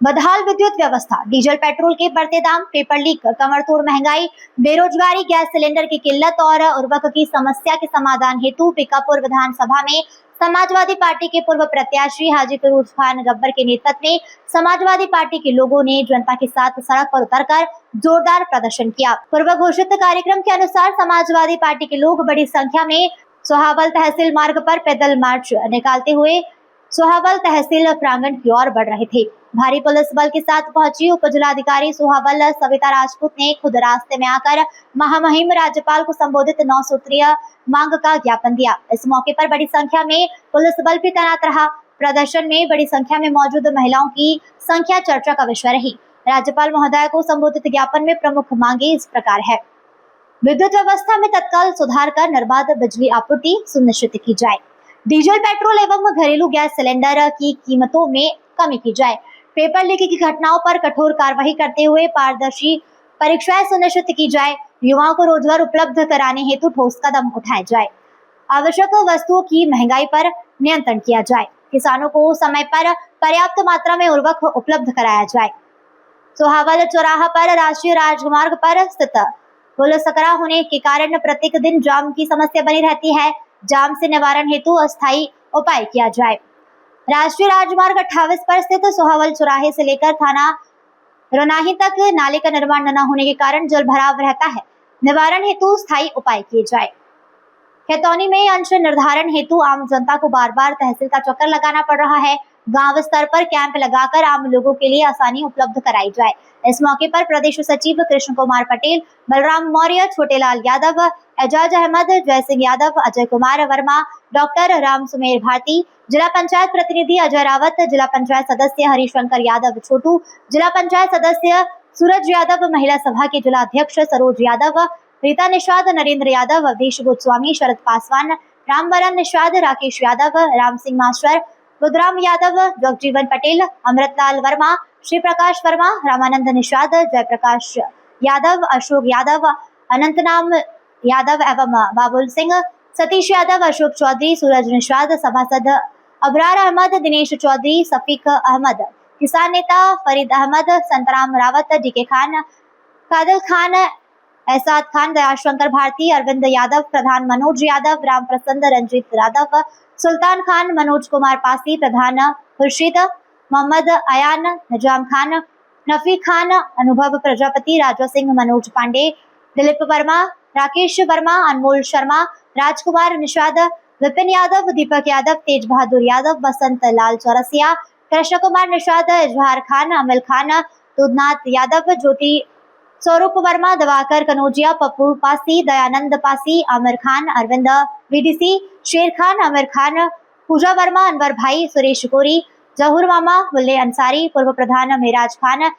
बदहाल विद्युत व्यवस्था, डीजल पेट्रोल के बढ़ते दाम, पेपर लीक, कमरतोड़ महंगाई, बेरोजगारी, गैस सिलेंडर की किल्लत और उर्वरक की समस्या के समाधान हेतु पिकापुर विधानसभा में समाजवादी पार्टी के पूर्व प्रत्याशी हाजी फिरोज खान गब्बर के नेतृत्व में समाजवादी पार्टी के लोगों ने जनता के साथ सड़क पर उतरकर जोरदार प्रदर्शन किया। पूर्व घोषित कार्यक्रम के अनुसार समाजवादी पार्टी के लोग बड़ी संख्या में सोहावल तहसील मार्ग पर पैदल मार्च निकालते हुए सोहावल तहसील प्रांगण की ओर बढ़ रहे थे। भारी पुलिस बल के साथ पहुंची उप जिलाधिकारी सोहावल सविता राजपूत ने खुद रास्ते में आकर महामहिम राज्यपाल को संबोधित 9 सूत्रीय मांग का ज्ञापन दिया। इस मौके पर बड़ी संख्या में पुलिस बल भी तैनात रहा। प्रदर्शन में बड़ी संख्या में मौजूद महिलाओं की संख्या चर्चा का विषय रही। राज्यपाल महोदय को संबोधित ज्ञापन में प्रमुख मांगे इस प्रकार है। विद्युत व्यवस्था में तत्काल सुधार कर निर्बाध बिजली आपूर्ति सुनिश्चित की जाए। डीजल पेट्रोल एवं घरेलू गैस सिलेंडर की कीमतों में कमी की जाए। पेपर लीक की घटनाओं पर कठोर कार्रवाई करते हुए पारदर्शी परीक्षाएं सुनिश्चित की जाए। युवाओं को रोजगार उपलब्ध कराने हेतु ठोस कदम उठाए जाए। आवश्यक वस्तुओं की महंगाई पर नियंत्रण किया जाए। किसानों को समय पर पर्याप्त मात्रा में उर्वरक उपलब्ध कराया जाए। सोहावल चौराहा पर राष्ट्रीय राजमार्ग पर स्थित पुल सकरा होने के कारण प्रत्येक दिन जाम की समस्या बनी रहती है। जाम से निवारण हेतु अस्थायी उपाय किया जाए। राष्ट्रीय राजमार्ग 28 पर स्थित सोहावल चौराहे से लेकर थाना रोनाही तक नाले का निर्माण न होने के कारण जल भराव रहता है। निवारण हेतु स्थायी उपाय किए जाए। खैतौनी में अंश निर्धारण हेतु आम जनता को बार बार तहसील का चक्कर लगाना पड़ रहा है। गांव स्तर पर कैंप लगाकर आम लोगों के लिए आसानी उपलब्ध कराई जाए। इस मौके पर प्रदेश सचिव कृष्ण कुमार पटेल, बलराम मौर्य, छोटेलाल यादव, एजाज अहमद, जय सिंह यादव, अजय कुमार वर्मा, डॉक्टर राम सुमेर भारती, जिला पंचायत प्रतिनिधि अजय रावत, जिला पंचायत सदस्य हरिशंकर यादव छोटू, जिला पंचायत सदस्य सूरज यादव, महिला सभा के जिला अध्यक्ष सरोज यादव, रीता निषाद, नरेंद्र यादव, अवधेश गोस्वामी, शरद पासवान, रामवरण निषाद, राकेश यादव, राम सिंह मास्टर, रुद्राम यादव, जगजीवन पटेल, अमृतलाल वर्मा, श्री प्रकाश वर्मा, रामानंद निषाद, जयप्रकाश यादव, अशोक यादव, अनंतनाम यादव एवं बाबुल सिंह, सतीश यादव, अशोक चौधरी, सूरज निषाद, सभासद अबरार अहमद, दिनेश चौधरी, सफीक अहमद, किसान नेता फरीद अहमद, संतराम रावत, डीके खान, कादल खान, एहसाद खान, दयाशंकर भारती, अरविंद यादव, प्रधान मनोज यादव, राम प्रसन्न, रंजीत यादव, सुल्तान खान, मनोज कुमार पासी, प्रधान खुर्शीद, मोहम्मद अयान, निजाम खान, नफी खान, अनुभव प्रजापति, राजा सिंह, मनोज पांडे, दिलीप वर्मा, राकेश वर्मा, अनमोल शर्मा, राजकुमार निषाद, विपिन यादव, दीपक यादव, तेज बहादुर यादव, बसंत लाल चौरसिया, कृष्ण कुमार निषाद, इजहार खान, अमिल खान, दुधनाथ यादव, ज्योति स्वरूप वर्मा, दिवाकर कनौजिया, पप्पू पासी, दयानंद पासी, आमिर खान, अरविंद वीडीसी, शेर खान, आमिर खान, पूजा वर्मा, अनवर भाई, सुरेश कोरी, जहूर मामा, मुल्ले अंसारी, पूर्व प्रधान मेराज खान,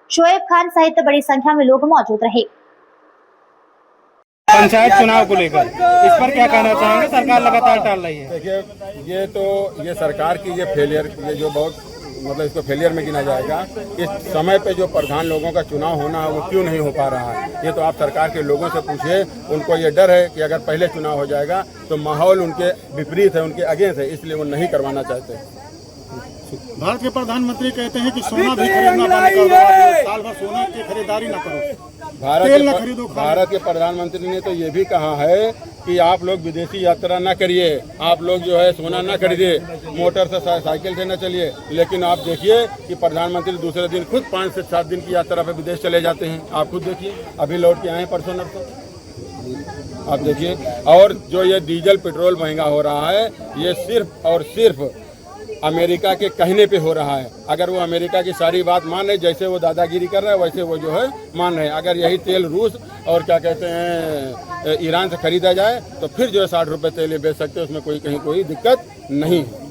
शोएब खान सहित बड़ी संख्या में लोग मौजूद रहे। पंचायत चुनाव को लेकर इस पर क्या कहना चाहेंगे? सरकार लगातार टाल रही है। देखिए, ये सरकार की ये फेलियर, ये जो बहुत मतलब इसको फेलियर में गिना जाएगा। इस समय पे जो प्रधान लोगों का चुनाव होना है वो क्यों नहीं हो पा रहा है, ये तो आप सरकार के लोगों से पूछिए। उनको ये डर है कि अगर पहले चुनाव हो जाएगा तो माहौल उनके विपरीत है, उनके अगेंस्ट है, इसलिए वो नहीं करवाना चाहते। भारत के प्रधानमंत्री कहते हैं कि सोना भी खरीदना बंद कर दो, साल भर सोना की खरीदारी न करो, भारत के प्रधानमंत्री ने तो ये भी कहा है कि आप लोग विदेशी यात्रा न करिए, आप लोग जो है सोना न खरीदिए, मोटर से साइकिल से न चलिए। लेकिन आप देखिए कि प्रधानमंत्री दूसरे दिन खुद 5 से 7 दिन की यात्रा पे विदेश चले जाते हैं। आप खुद देखिए, अभी लौट के आए परसों नरसों, आप देखिए। और जो ये डीजल पेट्रोल महंगा हो रहा है, ये सिर्फ और सिर्फ अमेरिका के कहने पे हो रहा है। अगर वो अमेरिका की सारी बात मान रहे, जैसे वो दादागिरी कर रहा है वैसे वो जो है मान रहे हैं। अगर यही तेल रूस और क्या कहते हैं ईरान से खरीदा जाए तो फिर जो है 60 रुपये तेल बेच सकते हैं, उसमें कहीं कोई दिक्कत नहीं है।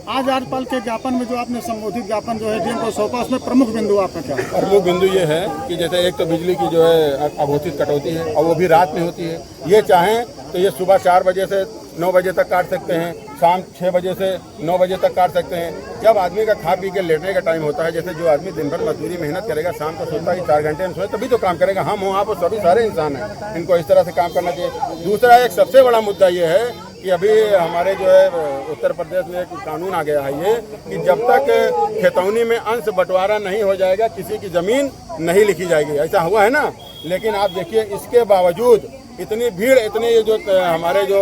आज राज्यपाल के ज्ञापन में जो आपने संबोधित ज्ञापन जो है जिनको सौंपा, उसमें प्रमुख बिंदु आपका क्या है? प्रमुख बिंदु ये है कि जैसे एक तो बिजली की जो है अघोषित कटौती है और वो भी रात में होती है। ये चाहें तो ये सुबह 4 बजे से 9 बजे तक काट सकते हैं, शाम 6 बजे से 9 बजे तक काट सकते हैं। जब आदमी का खा पी के लेटने का टाइम होता है, जैसे जो आदमी दिन भर मजदूरी मेहनत करेगा, शाम को सोता है 4 घंटे में सोए तभी तो काम करेगा। हम हो आप सभी सारे इंसान हैं, इनको इस तरह से काम करना चाहिए। दूसरा एक सबसे बड़ा मुद्दा ये है कि अभी हमारे जो है उत्तर प्रदेश में एक कानून आ गया है ये कि जब तक खेतौनी में अंश बंटवारा नहीं हो जाएगा किसी की ज़मीन नहीं लिखी जाएगी। ऐसा हुआ है ना, लेकिन आप देखिए इसके बावजूद इतनी भीड़, इतने जो हमारे जो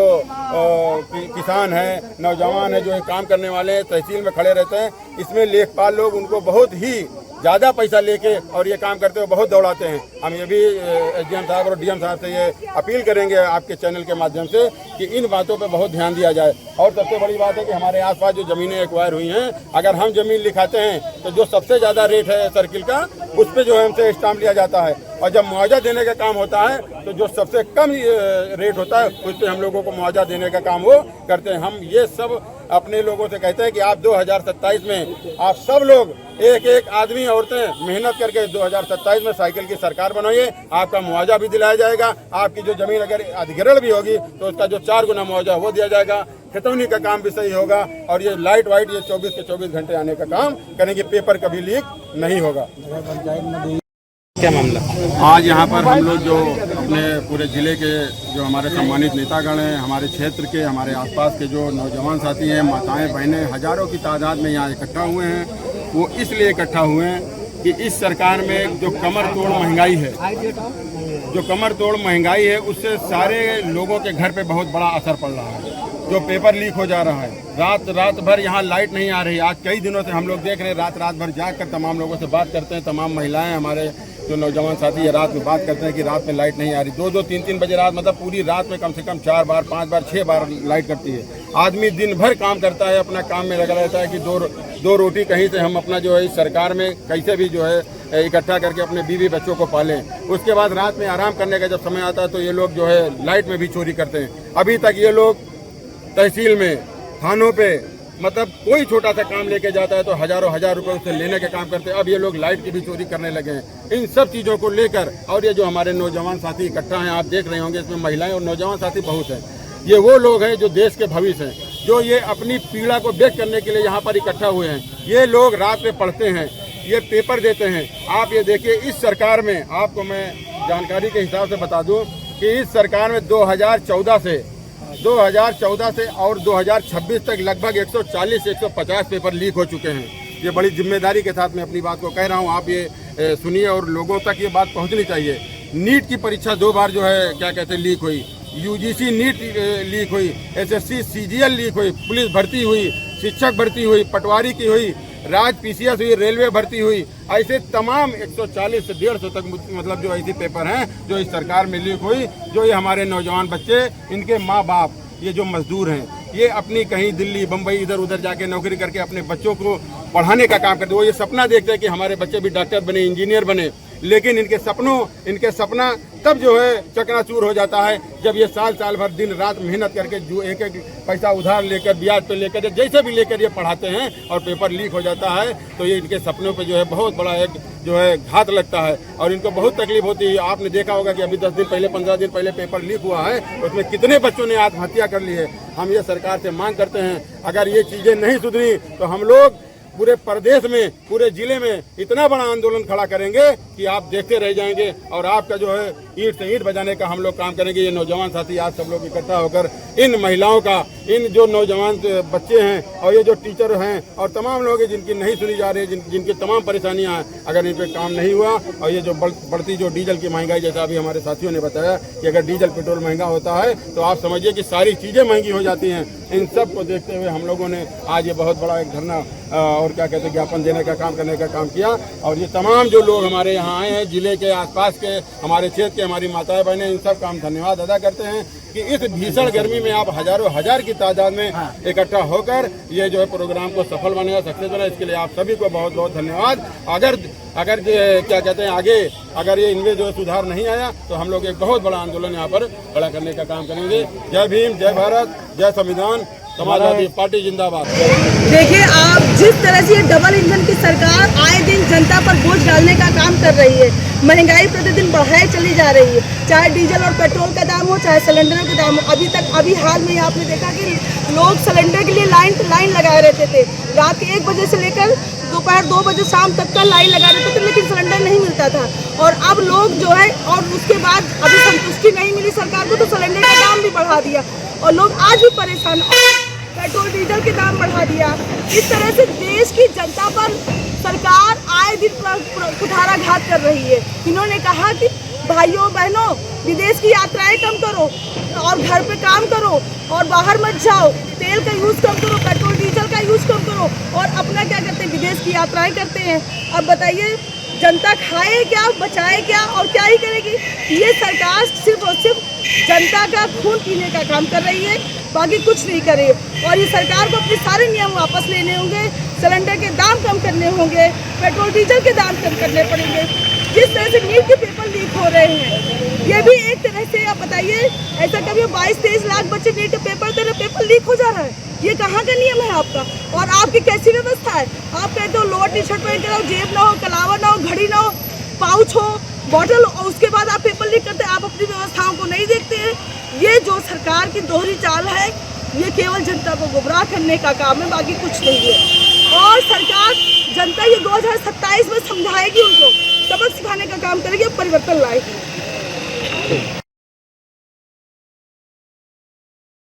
किसान हैं, नौजवान हैं, जो ये काम करने वाले हैं, तहसील में खड़े रहते हैं, इसमें लेखपाल लोग उनको बहुत ही ज़्यादा पैसा लेके और ये काम करते हुए बहुत दौड़ाते हैं। हम ये भी एसडीएम साहब और डीएम साहब से ये अपील करेंगे आपके चैनल के माध्यम से कि इन बातों पे बहुत ध्यान दिया जाए। और सबसे बड़ी बात है कि हमारे आसपास जो ज़मीनें एक्वायर हुई हैं, अगर हम ज़मीन लिखाते हैं तो जो सबसे ज़्यादा रेट है सर्किल का, उस पर जो है हमसे स्टाम्प लिया जाता है, और जब मुआवजा देने का काम होता है तो जो सबसे कम रेट होता है उस पर हम लोगों को मुआवजा देने का काम वो करते हैं। हम ये सब अपने लोगों से कहते हैं कि आप 2027 में आप सब लोग एक एक आदमी औरतें मेहनत करके 2027 में साइकिल की सरकार बनाइए। आपका मुआवजा भी दिलाया जाएगा, आपकी जो जमीन अगर अधिग्रहण भी होगी तो उसका जो 4 गुना मुआवजा वो दिया जाएगा, खेतौनी का काम भी सही होगा, और ये लाइट वाइट ये 24 के 24 घंटे आने का काम करेंगे, पेपर कभी लीक नहीं होगा। क्या मामला? आज यहाँ पर हम लोग जो अपने पूरे ज़िले के जो हमारे सम्मानित नेतागण हैं, हमारे क्षेत्र के, हमारे आसपास के जो नौजवान साथी हैं, माताएं बहनें हज़ारों की तादाद में यहाँ इकट्ठा हुए हैं। वो इसलिए इकट्ठा हुए हैं कि इस सरकार में जो कमर तोड़ महंगाई है, उससे सारे लोगों के घर पे बहुत बड़ा असर पड़ रहा है। जो पेपर लीक हो जा रहा है, रात भर यहाँ लाइट नहीं आ रही। आज कई दिनों से हम लोग देख रहे हैं, रात भर जाग कर तमाम लोगों से बात करते हैं, तमाम महिलाएं हमारे जो नौजवान साथी है रात में बात करते हैं कि रात में लाइट नहीं आ रही। 2-2, 3-3 बजे रात, मतलब पूरी रात में कम से कम 4 बार, 5 बार, 6 बार लाइट करती है। आदमी दिन भर काम करता है, अपना काम में लगा रहता है कि दो रोटी कहीं से हम अपना जो है इस सरकार में कैसे भी जो है इकट्ठा करके अपने बीवी बच्चों को पालें। उसके बाद रात में आराम करने का जब समय आता है तो ये लोग जो है लाइट में भी चोरी करते हैं। अभी तक ये लोग तहसील में, थानों पे, मतलब कोई छोटा सा काम लेके जाता है तो हजारों हजार रुपए उससे लेने का काम करते हैं। अब ये लोग लाइट की भी चोरी करने लगे हैं। इन सब चीज़ों को लेकर और ये जो हमारे नौजवान साथी इकट्ठा हैं, आप देख रहे होंगे, इसमें महिलाएं और नौजवान साथी बहुत हैं। ये वो लोग हैं जो देश के भविष्य हैं, जो ये अपनी पीड़ा को व्यक्त करने के लिए यहाँ पर इकट्ठा हुए हैं। ये लोग रात में पढ़ते हैं, ये पेपर देते हैं। आप ये देखिए, इस सरकार में आपको मैं जानकारी के हिसाब से बता दूँ कि इस सरकार में 2014 से और 2026 तक लगभग 140 से 150 पेपर लीक हो चुके हैं। ये बड़ी जिम्मेदारी के साथ मैं अपनी बात को कह रहा हूँ, आप ये सुनिए और लोगों तक ये बात पहुँचनी चाहिए। नीट की परीक्षा 2 बार जो है क्या कहते हैं लीक हुई, यूजीसी नीट लीक हुई, एसएससी सीजीएल लीक हुई, पुलिस भर्ती हुई, शिक्षक भर्ती हुई, पटवारी की हुई, राज पीसीएस हुई, रेलवे भर्ती हुई। ऐसे तमाम 140 से 150 तक मतलब जो ऐसी पेपर हैं जो इस सरकार में लीक हुई। जो ये हमारे नौजवान बच्चे, इनके माँ बाप, ये जो मजदूर हैं, ये अपनी कहीं दिल्ली बम्बई इधर उधर जाके नौकरी करके अपने बच्चों को पढ़ाने का काम करते हैं। वो ये सपना देखते हैं कि हमारे बच्चे भी डॉक्टर बने, इंजीनियर बने, लेकिन इनके सपना तब जो है चकनाचूर हो जाता है जब ये साल भर दिन रात मेहनत करके जो एक पैसा उधार लेकर, ब्याज पे लेकर, जैसे भी लेकर ये पढ़ाते हैं और पेपर लीक हो जाता है तो ये इनके सपनों पे जो है बहुत बड़ा एक जो है घात लगता है और इनको बहुत तकलीफ होती है। आपने देखा होगा कि अभी 10 दिन पहले, 15 दिन पहले पेपर लीक हुआ है, उसमें कितने बच्चों ने आत्महत्या कर ली है। हम ये सरकार से मांग करते हैं, अगर ये चीज़ें नहीं सुधरी तो हम लोग पूरे प्रदेश में, पूरे जिले में इतना बड़ा आंदोलन खड़ा करेंगे कि आप देखते रह जाएंगे और आपका जो है ईंट से ईंट बजाने का हम लोग काम करेंगे। ये नौजवान साथी आज सब लोग इकट्ठा होकर इन महिलाओं का, इन जो नौजवान बच्चे हैं और ये जो टीचर हैं और तमाम लोग हैं जिनकी नहीं सुनी जा रही है, जिनकी तमाम परेशानियां हैं, अगर इन पर काम नहीं हुआ और ये जो बढ़ती जो डीजल की महंगाई, जैसा अभी हमारे साथियों ने बताया कि अगर डीजल पेट्रोल महंगा होता है तो आप समझिए कि सारी चीज़ें महंगी हो जाती हैं। इन सब को देखते हुए हम लोगों ने आज ये बहुत बड़ा एक धरना और क्या कहते हैं ज्ञापन देने का काम करने का काम किया। और ये तमाम जो लोग हमारे यहाँ आए हैं, जिले के आसपास के, हमारे क्षेत्र के, हमारी माताएं बहनें, इन सब का हम धन्यवाद अदा करते हैं कि इस भीषण गर्मी में आप हजारों हजार की तादाद में इकट्ठा होकर ये जो है प्रोग्राम को सफल बनेगा, सक्सेस बना, इसके लिए आप सभी को बहुत बहुत धन्यवाद। अगर क्या कहते हैं आगे अगर ये इनमें जो सुधार नहीं आया तो हम लोग एक बहुत बड़ा आंदोलन यहाँ पर खड़ा करने का काम करेंगे। जय भीम, जय भारत, जय संविधान, समाजवादी पार्टी जिंदाबाद। देखिए, आप जिस तरह से ये डबल इंजन की सरकार आए दिन जनता पर बोझ डालने का काम कर रही है, महंगाई प्रतिदिन बढ़ाई चली जा रही है, चाहे डीजल और पेट्रोल का दाम हो, चाहे सिलेंडरों का दाम हो। अभी हाल में आपने देखा कि लोग सिलेंडर के लिए लाइन लगाए रहते थे। रात के 1 बजे से लेकर दोपहर 2 बजे शाम तक का लाइन लगा रहते थे, लेकिन सिलेंडर नहीं मिलता था। और अब लोग जो है, और उसके बाद अभी संतुष्टि नहीं मिली सरकार को, तो सिलेंडर का दाम भी बढ़ा दिया और लोग आज भी परेशान, और पेट्रोल डीजल के दाम बढ़ा दिया। इस तरह से देश की जनता पर सरकार आए दिन कुठाराघात कर रही है। इन्होंने कहा कि भाइयों बहनों, विदेश की यात्राएं कम करो और घर पे काम करो और बाहर मत जाओ, तेल का यूज़ कम करो, पेट्रोल डीजल का यूज़ कम करो, और अपना क्या करते हैं, विदेश की यात्राएं करते हैं। अब बताइए जनता खाए क्या, बचाए क्या और क्या ही करेगी? ये सरकार सिर्फ और सिर्फ जनता का खून पीने का काम कर रही है, बाकी कुछ नहीं करे। और ये सरकार को अपने सारे नियम वापस लेने होंगे, सिलेंडर के दाम कम करने होंगे, पेट्रोल डीजल के दाम कम करने पड़ेंगे। जिस तरह से नीट के पेपर लीक हो रहे हैं, ये भी एक तरह से, आप बताइए, ऐसा कभी 22-23 लाख बच्चे नीट के पेपर दे रहे, पेपर लीक हो जा रहा है, ये कहाँ का नियम है आपका? और आपकी कैसी व्यवस्था है? आप कहते हो लोअर टी शर्ट पहन कर आओ, जेब ना हो, कलावा ना हो, घड़ी ना हो, पाउच हो, बॉटल हो, और उसके बाद आप पेपर लीक करते हैं। आप अपनी व्यवस्थाओं को नहीं देखते हैं। ये जो सरकार की दोहरी चाल है, ये केवल जनता को गुमराह करने का काम है, बाकी कुछ नहीं है। और सरकार, जनता ये 2027 में समझाएगी, उनको सबक सिखाने का काम करेगी, परिवर्तन लाएगी।